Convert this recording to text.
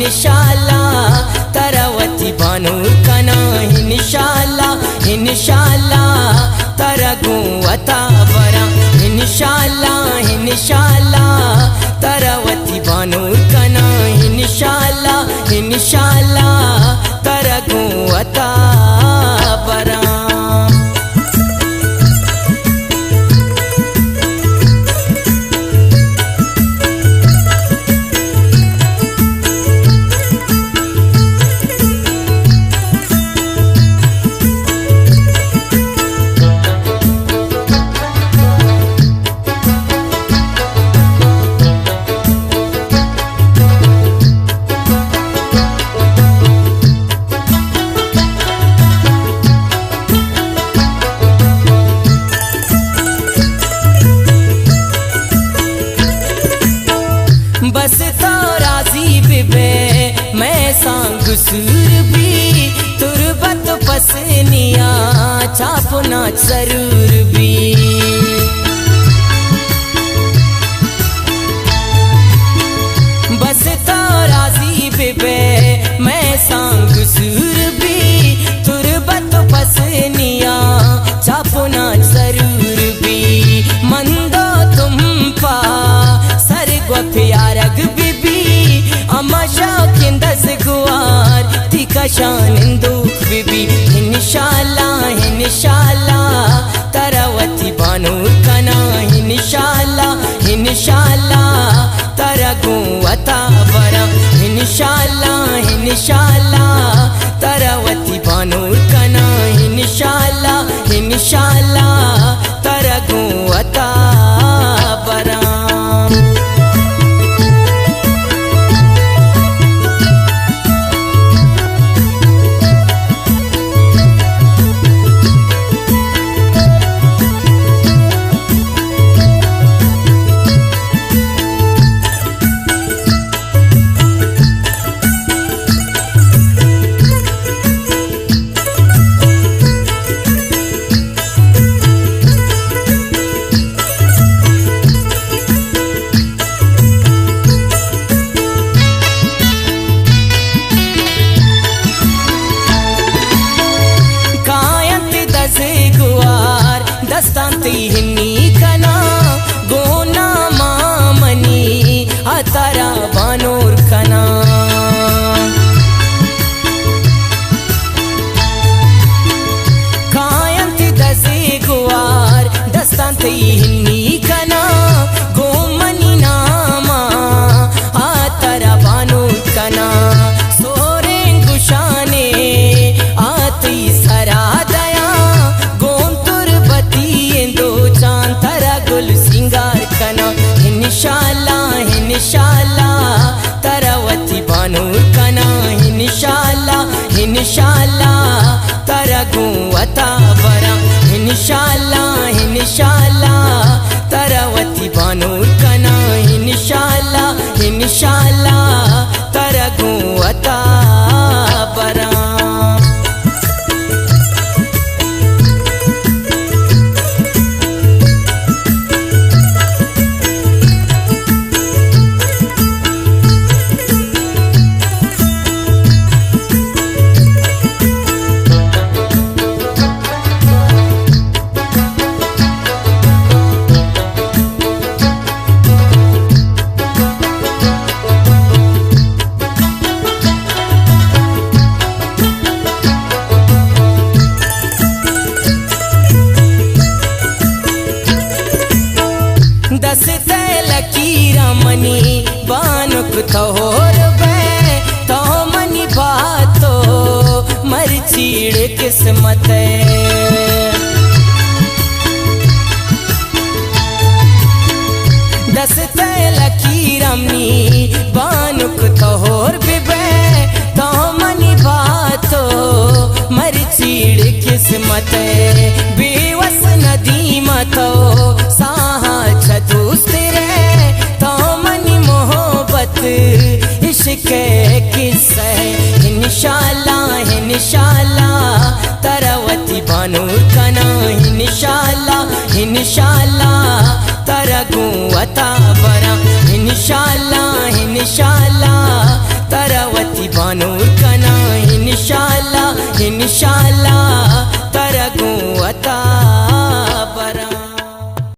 इंशाल्लाह तरवती बानूर कना इंशाल्लाह तरगू अता बरा इंशाल्लाह तरवती बानूर कना इंशाल्लाह तरगू अता बरा। बस तो राजी बिबे मैं सांग सुर भी तुरबत पसनिया छापना जरूर भी। बस तो राजी बिबे मैं सांग सुर भी तुरबत पसनिया छापना जरूर भी। मंदो तुम पा प्यारग बिबी अम्मा शौकिंदस गुआर तिका शान दुख बिबी इंशाल्लाह तरवती बानूर कना इंशाल्लाह तरगू अता बरा इंशाल्लाह तरवती बानूर कना इंशाल्लाह तरगू अता बरा। दस्तांती हिन्नी कना गोना मामनी अतारा बानूर कना। कायंती दसे गुआर दस्तांती हिन्नी कना गोमनी नामा अतारा बानूर कना। सोरे गुशाने आती सरा सिंगार कना इंशाल्लाह तरवती बानूर कना इंशाल्लाह तरगू अता बरा इंशाल्लाह तरवती बानूर कना इंशाल्लाह तरगू अता बरा। दस लकीरा मनी बानुक थोर बे तो मनी बातो मर चीड़ किस्मत। दस लकीरा मनी बानुक थोर बिबे तो मनी बातो मर चीड़ किस्मत। बेवस नदी मतो साहा छदूस रे तो मनी मोहब्बत इश्क किस्सा इंशाल्लाह तरवती बानूर कना इंशाल्लाह